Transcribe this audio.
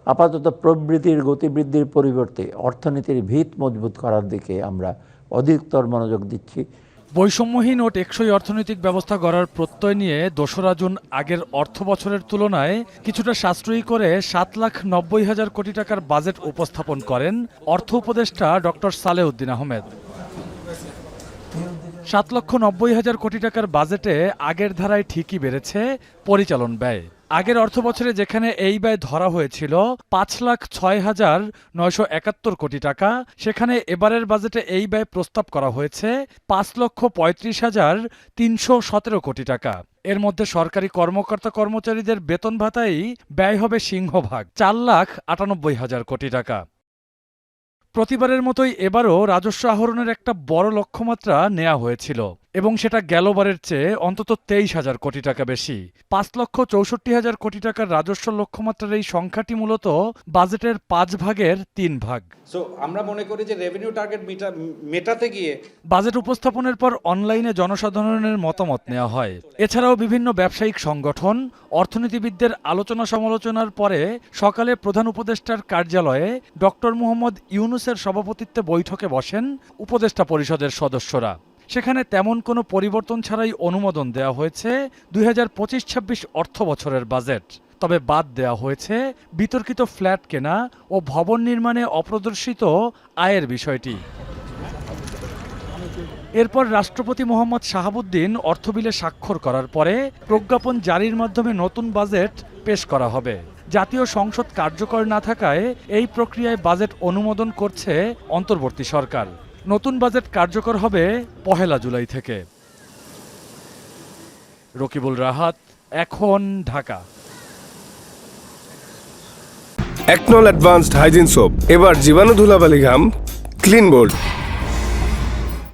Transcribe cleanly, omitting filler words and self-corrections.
আপাতত প্রবৃদ্ধির গতিবৃদ্ধির পরিবর্তে অর্থনীতির ভিত মজবুত করার দিকে আমরা অধিকতর মনোযোগ দিচ্ছি। বৈষম্যহীন ও টেকসই অর্থনৈতিক ব্যবস্থা গড়ার প্রত্যয় নিয়ে ২রা জুন আগের অর্থ বছরের তুলনায় কিছুটা সাশ্রয়ী করে ৭,৯০,০০০ কোটি টাকার বাজেট উপস্থাপন করেন অর্থ উপদেষ্টা ডক্টর সালেউদ্দিন আহমেদ। ৭,৯০,০০০ কোটি টাকার বাজেটে আগের ধারায় ঠিকই বেড়েছে পরিচালন ব্যয়। আগের অর্থ বছরে যেখানে এই ব্যয় ধরা হয়েছিল ৫,০৬,৯৭১ কোটি টাকা, সেখানে এবারের বাজেটে এই ব্যয় প্রস্তাব করা হয়েছে ৫,৩৫,৩১৭ কোটি টাকা। এর মধ্যে সরকারি কর্মকর্তা কর্মচারীদের বেতন ভাতাই ব্যয় হবে সিংহভাগ, ৪,৯৮,০০০ কোটি টাকা। প্রতিবারের মতোই এবারও রাজস্ব আহরণের একটা বড় লক্ষ্যমাত্রা নেওয়া হয়েছিল এবং সেটা গেলবারের চেয়ে অন্তত ২৩,০০০ কোটি টাকা বেশি। ৫,৬৪,০০০ কোটি টাকার রাজস্ব লক্ষ্যমাত্রার এই সংখ্যাটি মূলত বাজেটের ৫ ভাগের ৩ ভাগ। আমরা মনে করি যে রেভিনিউ টার্গেট মেটাতে গিয়ে বাজেট উপস্থাপনের পর অনলাইনে জনসাধারণের মতামত নেওয়া হয়। এছাড়াও বিভিন্ন ব্যবসায়িক সংগঠন, অর্থনীতিবিদদের আলোচনা সমালোচনার পরে সকালে প্রধান উপদেষ্টার কার্যালয়ে ডক্টর মুহম্মদ ইউনূসের সভাপতিত্বে বৈঠকে বসেন উপদেষ্টা পরিষদের সদস্যরা। সেখানে তেমন কোনো পরিবর্তন ছাড়াই অনুমোদন দেওয়া হয়েছে ২০২৫-২৬ অর্থ বছরের বাজেট। তবে বাদ দেওয়া হয়েছে বিতর্কিত ফ্ল্যাট কেনা ও ভবন নির্মাণে অপ্রদর্শিত আয়ের বিষয়টি। এরপর রাষ্ট্রপতি মোহাম্মদ শাহাবুদ্দিন অর্থ বিলে স্বাক্ষর করার পরে প্রজ্ঞাপন জারির মাধ্যমে নতুন বাজেট পেশ করা হবে। জাতীয় সংসদ কার্যকর না থাকায় এই প্রক্রিয়ায় বাজেট অনুমোদন করছে অন্তর্বর্তী সরকার। নতুন বাজেট কার্যকর হবে ১ জুলাই থেকে। রকিবুল রাহাত, এখন, ঢাকা। একনল অ্যাডভান্সড হাইজিন সোপ, এবার জীবাণু ধুলাবালি ঘাম ক্লিন বোল্ড।